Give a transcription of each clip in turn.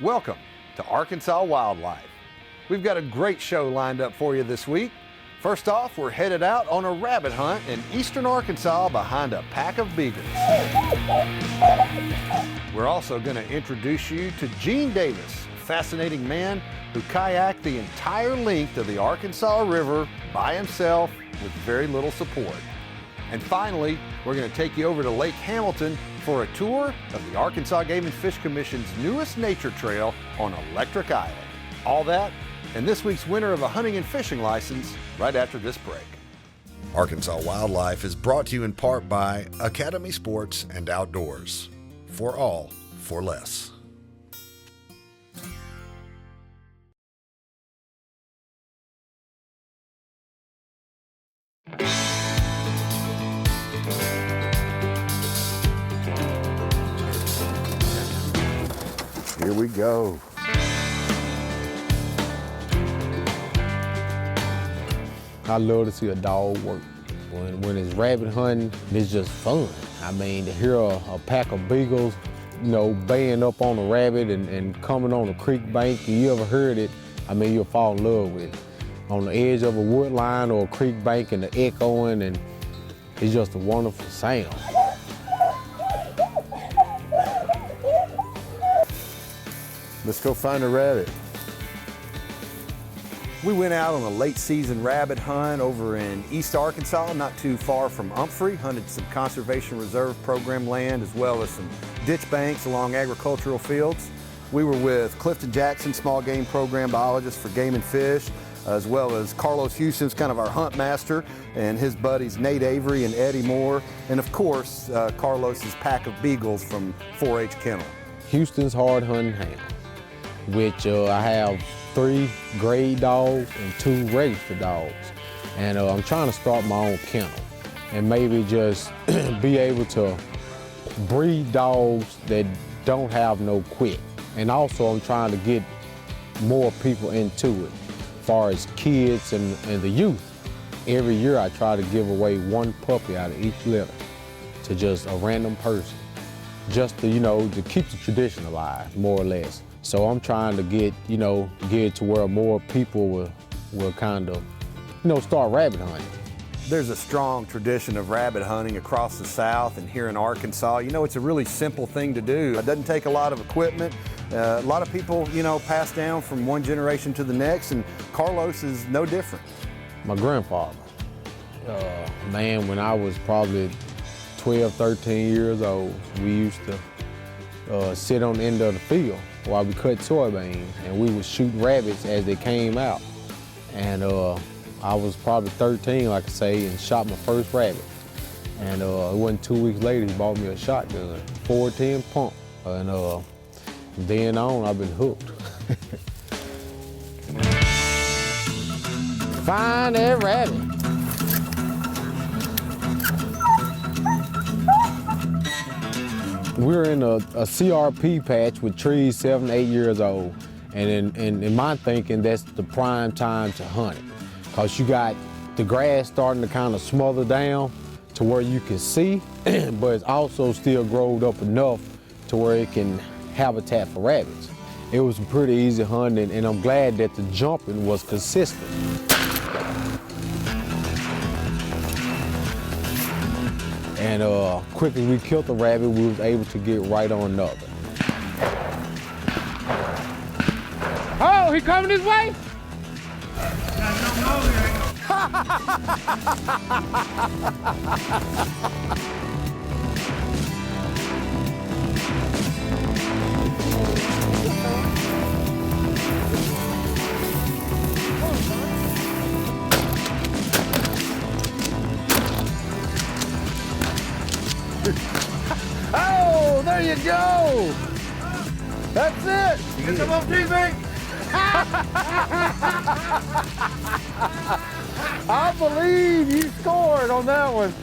Welcome to Arkansas Wildlife. We've got a great show lined up for you this week. First off, we're headed out on a rabbit hunt in eastern Arkansas behind a pack of beagles. We're also going to introduce you to Gene Davis, a fascinating man who kayaked the entire length of the Arkansas River by himself with very little support. And finally, we're going to take you over to Lake Hamilton for a tour of the Arkansas Game and Fish Commission's newest nature trail on Electric Island. All that and this week's winner of a hunting and fishing license right after this break. Arkansas Wildlife is brought to you in part by Academy Sports and Outdoors. For all, for less. Here we go. I love to see a dog work. When it's rabbit hunting, it's just fun. I mean, to hear a pack of beagles, baying up on a rabbit and coming on a creek bank, you ever heard it, I mean, you'll fall in love with it. On the edge of a wood line or a creek bank and the echoing, and it's just a wonderful sound. Let's go find a rabbit. We went out on a late season rabbit hunt over in East Arkansas, not too far from Humphrey, hunted some Conservation Reserve Program land as well as some ditch banks along agricultural fields. We were with Clifton Jackson, small game program biologist for Game and Fish, as well as Carlos Houston's kind of our hunt master, and his buddies Nate Avery and Eddie Moore, and of course, Carlos's pack of beagles from 4-H Kennel. Houston's hard hunting hound, which I have 3 grade dogs and 2 registered dogs. And I'm trying to start my own kennel and maybe just be able to breed dogs that don't have no quit. And also I'm trying to get more people into it, as far as kids and the youth. Every year I try to give away 1 puppy out of each litter to just a random person, just to, to keep the tradition alive, more or less. So I'm trying to get it to where more people will kind of, start rabbit hunting. There's a strong tradition of rabbit hunting across the South and here in Arkansas. It's a really simple thing to do. It doesn't take a lot of equipment. A lot of people, pass down from one generation to the next, and Carlos is no different. My grandfather, when I was probably 12, 13 years old, we used to sit on the end of the field while we cut soybeans, and we would shoot rabbits as they came out. And I was probably 13, like I say, and shot my first rabbit. And it wasn't 2 weeks later, he bought me a shotgun, 410 pump. And from then on, I've been hooked. Find that rabbit. We're in a CRP patch with trees 7, 8 years old. And in my thinking, that's the prime time to hunt it. Because you got the grass starting to kind of smother down to where you can see, but it's also still growed up enough to where it can habitat for rabbits. It was pretty easy hunting, and I'm glad that the jumping was consistent. And quick as we killed the rabbit, we was able to get right on another. Oh, he coming this way? Oh, there you go. That's it. You get some on TV? I believe you scored on that one.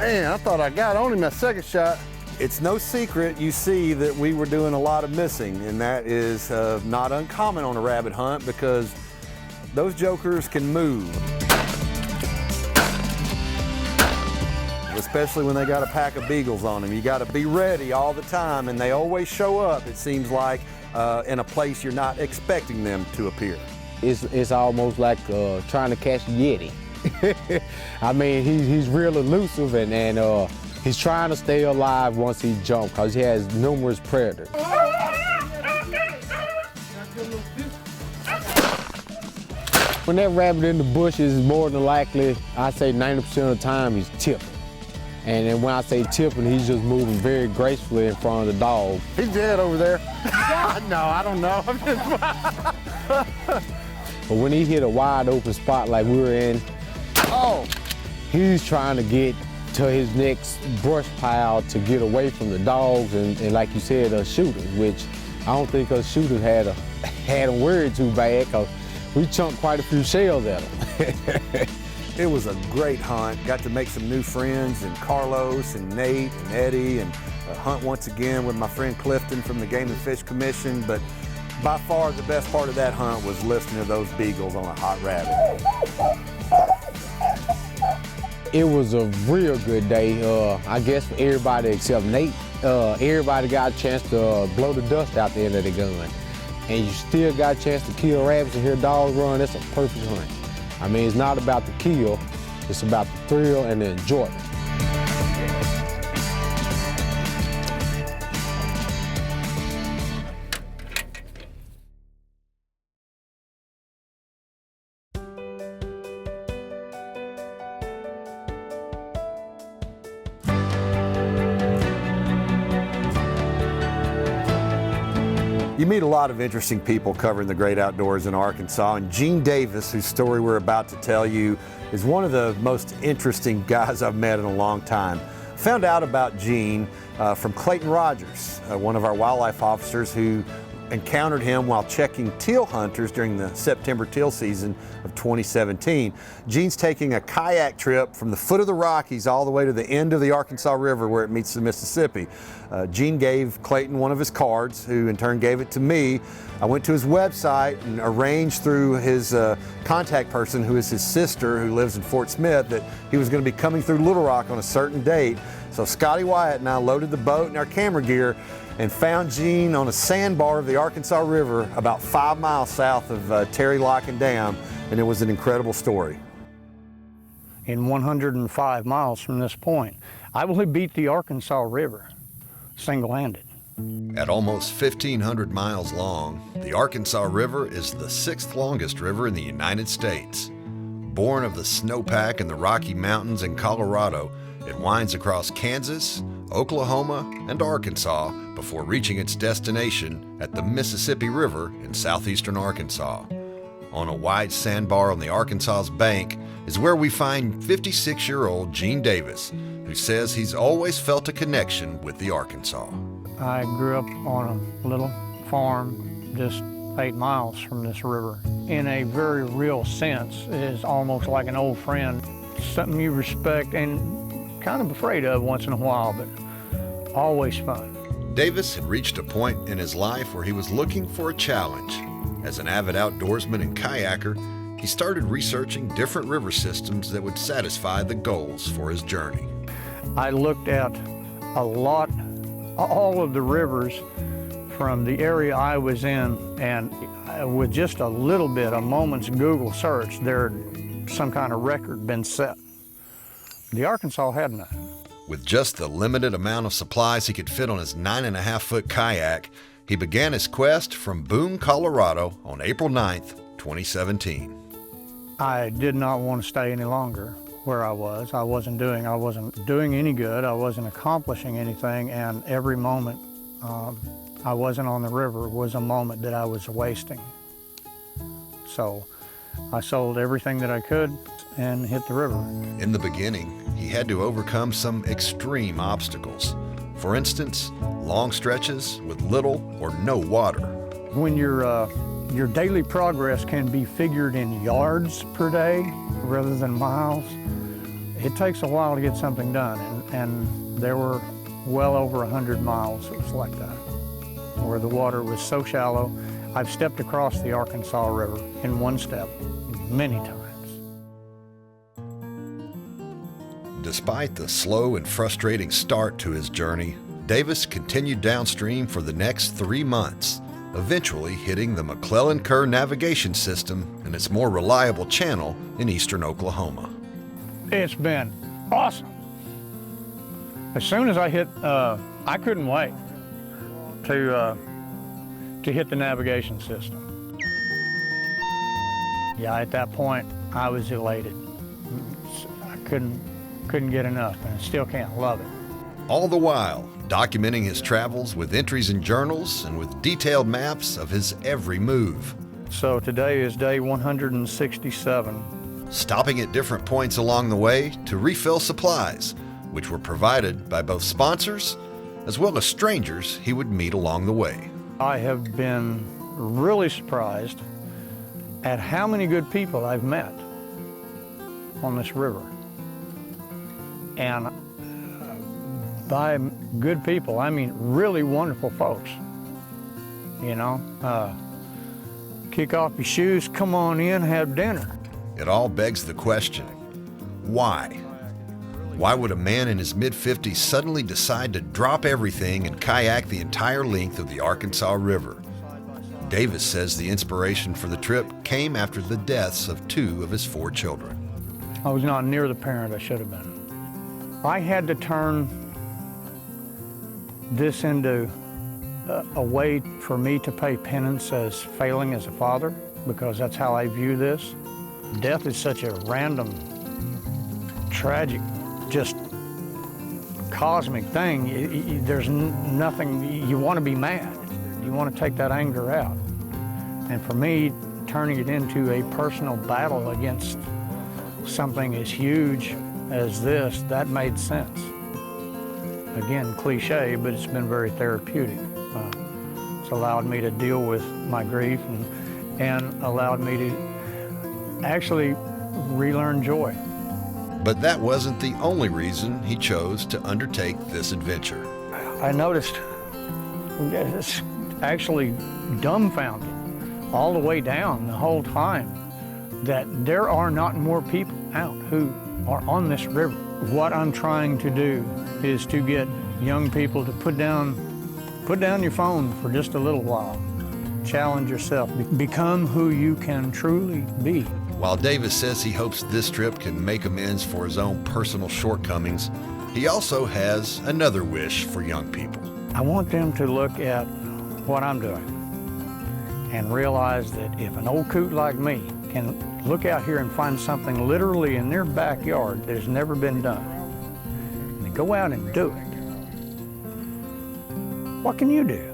Man, I thought I got on him that second shot. It's no secret you see that we were doing a lot of missing, and that is not uncommon on a rabbit hunt because those jokers can move. Especially when they got a pack of beagles on them. You got to be ready all the time, and they always show up, it seems like, in a place you're not expecting them to appear. It's almost like trying to catch a Yeti. I mean, he's real elusive, and he's trying to stay alive once he jumps because he has numerous predators. When that rabbit in the bushes, more than likely, I say 90% of the time, he's tipping. And then when I say tipping, he's just moving very gracefully in front of the dog. He's dead over there. No, I don't know. But when he hit a wide open spot like we were in, he's trying to get to his next brush pile to get away from the dogs and like you said, us shooters, which I don't think us shooters had them worried too bad because we chunked quite a few shells at them. It was a great hunt. Got to make some new friends, and Carlos and Nate and Eddie, and hunt once again with my friend Clifton from the Game and Fish Commission. But by far the best part of that hunt was listening to those beagles on a hot rabbit. It was a real good day, I guess, for everybody except Nate. Everybody got a chance to blow the dust out the end of the gun. And you still got a chance to kill rabbits and hear dogs run. That's a perfect hunt. I mean, it's not about the kill, it's about the thrill and the enjoyment. You meet a lot of interesting people covering the great outdoors in Arkansas, and Gene Davis, whose story we're about to tell you, is one of the most interesting guys I've met in a long time. Found out about Gene from Clayton Rogers, one of our wildlife officers who encountered him while checking teal hunters during the September teal season of 2017. Gene's taking a kayak trip from the foot of the Rockies all the way to the end of the Arkansas River where it meets the Mississippi. Gene gave Clayton one of his cards, who in turn gave it to me. I went to his website and arranged through his contact person, who is his sister, who lives in Fort Smith, that he was going to be coming through Little Rock on a certain date. So Scotty Wyatt and I loaded the boat and our camera gear and found Gene on a sandbar of the Arkansas River about 5 miles south of Terry Lock and Dam, and it was an incredible story. In 105 miles from this point, I will beat the Arkansas River single-handed. At almost 1,500 miles long, the Arkansas River is the 6th longest river in the United States. Born of the snowpack in the Rocky Mountains in Colorado, it winds across Kansas, Oklahoma, and Arkansas before reaching its destination at the Mississippi River in southeastern Arkansas. On a wide sandbar on the Arkansas's bank is where we find 56-year-old Gene Davis, who says he's always felt a connection with the Arkansas. I grew up on a little farm just 8 miles from this river. In a very real sense, it is almost like an old friend, something you respect and kind of afraid of once in a while, but always fun. Davis had reached a point in his life where he was looking for a challenge. As an avid outdoorsman and kayaker, he started researching different river systems that would satisfy the goals for his journey. I looked at all of the rivers from the area I was in, and with just a little bit, a moment's Google search, there had some kind of record been set. The Arkansas had none. With just the limited amount of supplies he could fit on his 9.5-foot kayak, he began his quest from Boone, Colorado on April 9th, 2017. I did not want to stay any longer where I was. I wasn't doing any good. I wasn't accomplishing anything, and every moment I wasn't on the river was a moment that I was wasting. So I sold everything that I could and hit the river. In the beginning, he had to overcome some extreme obstacles. For instance, long stretches with little or no water. When your daily progress can be figured in yards per day rather than miles, It takes a while to get something done, and there were well over 100 miles it was like that, where the water was so shallow. I've stepped across the Arkansas River in one step many times. Despite the slow and frustrating start to his journey, Davis continued downstream for the next 3 months, eventually hitting the McClellan Kerr navigation system and its more reliable channel in eastern Oklahoma. It's been awesome. As soon as I hit, I couldn't wait to hit the navigation system. Yeah, at that point, I was elated. I couldn't get enough, and I still can't. Love it. All the while, documenting his travels with entries in journals and with detailed maps of his every move. So today is day 167. Stopping at different points along the way to refill supplies, which were provided by both sponsors as well as strangers he would meet along the way. I have been really surprised at how many good people I've met on this river. And by good people, I mean really wonderful folks. You know, kick off your shoes, come on in, have dinner. It all begs the question, why? Why would a man in his mid-50s suddenly decide to drop everything and kayak the entire length of the Arkansas River? Davis says the inspiration for the trip came after the deaths of 2 of his 4 children. I was not near the parent I should have been. I had to turn this into a way for me to pay penance as failing as a father, because that's how I view this. Death is such a random, tragic, just cosmic thing. There's nothing, you want to be mad. You want to take that anger out. And for me, turning it into a personal battle against something as huge as this, that made sense. Again, cliche, but it's been very therapeutic. It's allowed me to deal with my grief and allowed me to actually relearn joy. But that wasn't the only reason he chose to undertake this adventure. I noticed, it's actually dumbfounded all the way down the whole time, that there are not more people out who are on this river. What I'm trying to do is to get young people to put down your phone for just a little while. Challenge yourself. Become who you can truly be. While Davis says he hopes this trip can make amends for his own personal shortcomings, he also has another wish for young people. I want them to look at what I'm doing and realize that if an old coot like me can look out here and find something literally in their backyard that has never been done, and they go out and do it, what can you do?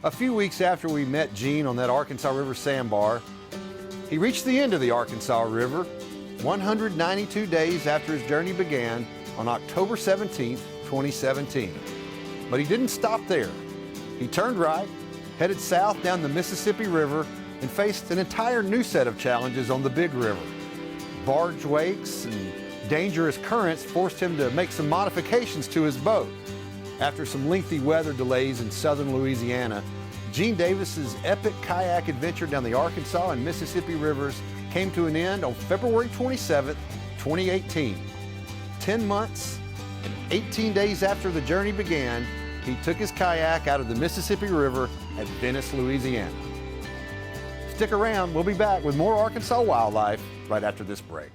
A few weeks after we met Gene on that Arkansas River sandbar, he reached the end of the Arkansas River 192 days after his journey began on October 17th, 2017. But he didn't stop there. He turned right, headed south down the Mississippi River, and faced an entire new set of challenges on the Big River. Barge wakes and dangerous currents forced him to make some modifications to his boat. After some lengthy weather delays in southern Louisiana, Gene Davis's epic kayak adventure down the Arkansas and Mississippi rivers came to an end on February 27th, 2018. 10 months and 18 days after the journey began, he took his kayak out of the Mississippi River at Venice, Louisiana. Stick around, we'll be back with more Arkansas Wildlife right after this break.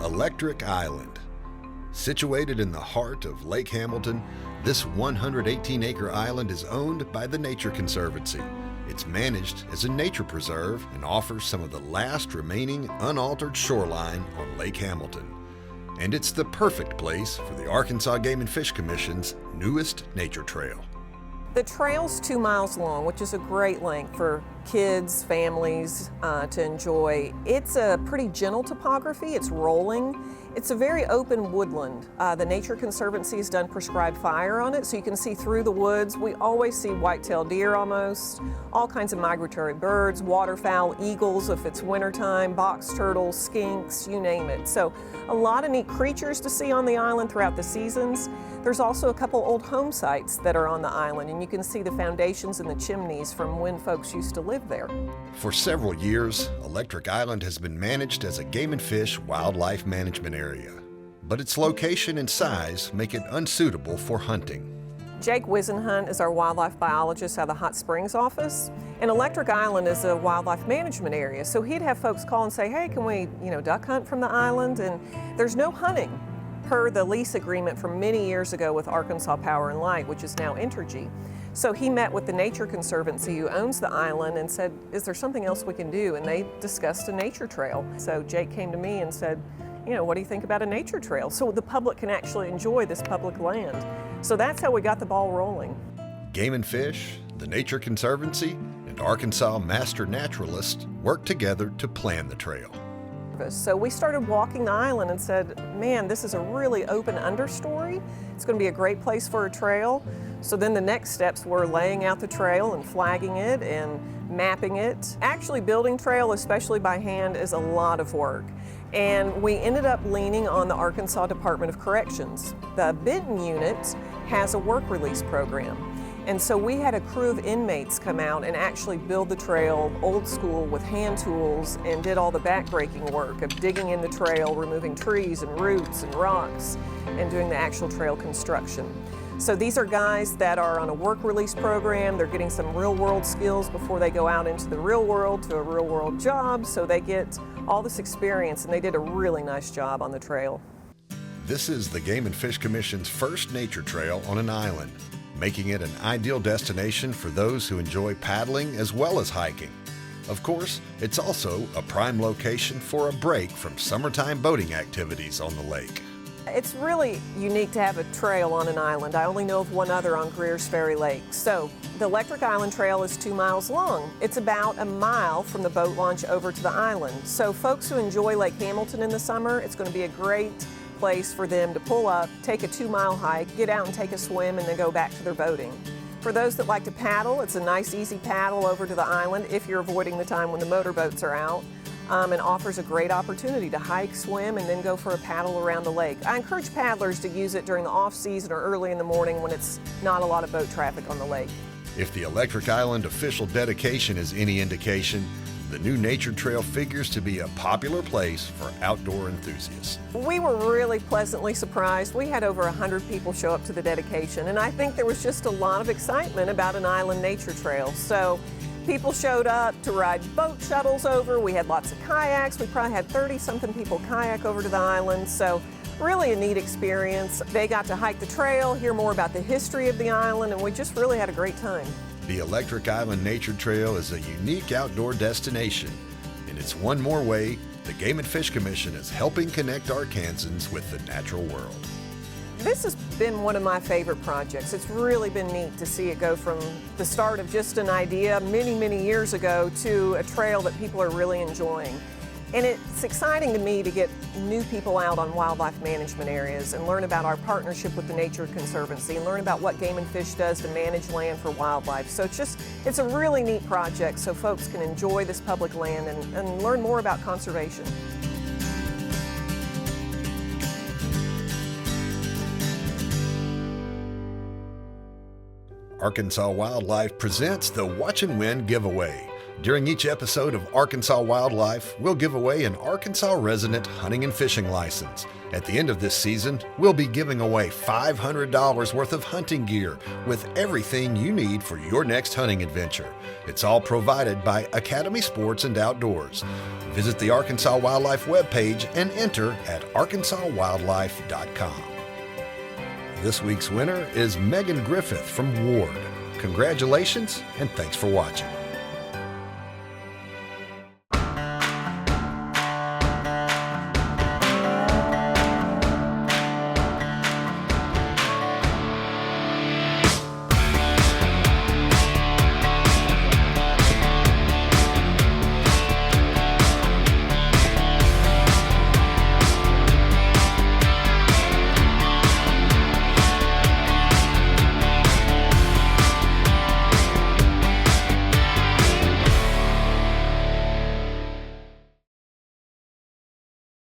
Electric Island. Situated in the heart of Lake Hamilton, this 118-acre island is owned by the Nature Conservancy. It's managed as a nature preserve and offers some of the last remaining unaltered shoreline on Lake Hamilton. And it's the perfect place for the Arkansas Game and Fish Commission's newest nature trail. The trail's 2 miles long, which is a great length for kids, families to enjoy. It's a pretty gentle topography. It's rolling. It's a very open woodland. The Nature Conservancy has done prescribed fire on it, so you can see through the woods. We always see white-tailed deer almost, all kinds of migratory birds, waterfowl, eagles if it's wintertime, box turtles, skinks, you name it. So a lot of neat creatures to see on the island throughout the seasons. There's also a couple old home sites that are on the island, and you can see the foundations and the chimneys from when folks used to live there. For several years, Electric Island has been managed as a game and fish wildlife management area, but its location and size make it unsuitable for hunting. Jake Wisenhunt is our wildlife biologist out of the Hot Springs office, and Electric Island is a wildlife management area, so he'd have folks call and say, hey, can we, duck hunt from the island? And there's no hunting per the lease agreement from many years ago with Arkansas Power and Light, which is now Entergy. So he met with the Nature Conservancy who owns the island and said, is there something else we can do? And they discussed a nature trail. So Jake came to me and said, what do you think about a nature trail? So the public can actually enjoy this public land. So that's how we got the ball rolling. Game and Fish, the Nature Conservancy, and Arkansas Master Naturalists worked together to plan the trail. So we started walking the island and said, man, this is a really open understory. It's going to be a great place for a trail. So then the next steps were laying out the trail and flagging it and mapping it. Actually building trail, especially by hand, is a lot of work. And we ended up leaning on the Arkansas Department of Corrections. The Benton unit has a work release program. And so we had a crew of inmates come out and actually build the trail old school with hand tools and did all the backbreaking work of digging in the trail, removing trees and roots and rocks, and doing the actual trail construction. So these are guys that are on a work release program. They're getting some real world skills before they go out into the real world to a real world job. So they get all this experience, and they did a really nice job on the trail. This is the Game and Fish Commission's first nature trail on an island, making it an ideal destination for those who enjoy paddling as well as hiking. Of course, it's also a prime location for a break from summertime boating activities on the lake. It's really unique to have a trail on an island. I only know of one other on Greer's Ferry Lake. So the Electric Island Trail is 2 miles long. It's about a mile from the boat launch over to the island. So folks who enjoy Lake Hamilton in the summer, it's going to be a great place for them to pull up, take a 2-mile hike, get out and take a swim, and then go back to their boating. For those that like to paddle, it's a nice easy paddle over to the island if you're avoiding the time when the motorboats are out. And offers a great opportunity to hike, swim, and then go for a paddle around the lake. I encourage paddlers to use it during the off-season or early in the morning when it's not a lot of boat traffic on the lake. If the Electric Island official dedication is any indication, the new nature trail figures to be a popular place for outdoor enthusiasts. We were really pleasantly surprised. We had over 100 people show up to the dedication, and I think there was just a lot of excitement about an island nature trail. So people showed up to ride boat shuttles over. We had lots of kayaks. We probably had 30-something people kayak over to the island. So really a neat experience. They got to hike the trail, hear more about the history of the island, and we just really had a great time. The Electric Island Nature Trail is a unique outdoor destination, and it's one more way the Game and Fish Commission is helping connect Arkansans with the natural world. This has been one of my favorite projects. It's really been neat to see it go from the start of just an idea many, many years ago to a trail that people are really enjoying. And it's exciting to me to get new people out on wildlife management areas and learn about our partnership with the Nature Conservancy and learn about what Game and Fish does to manage land for wildlife. So it's a really neat project so folks can enjoy this public land and learn more about conservation. Arkansas Wildlife presents the Watch and Win giveaway. During each episode of Arkansas Wildlife, we'll give away an Arkansas resident hunting and fishing license. At the end of this season, we'll be giving away $500 worth of hunting gear with everything you need for your next hunting adventure. It's all provided by Academy Sports and Outdoors. Visit the Arkansas Wildlife webpage and enter at arkansaswildlife.com. This week's winner is Megan Griffith from Ward. Congratulations, and thanks for watching.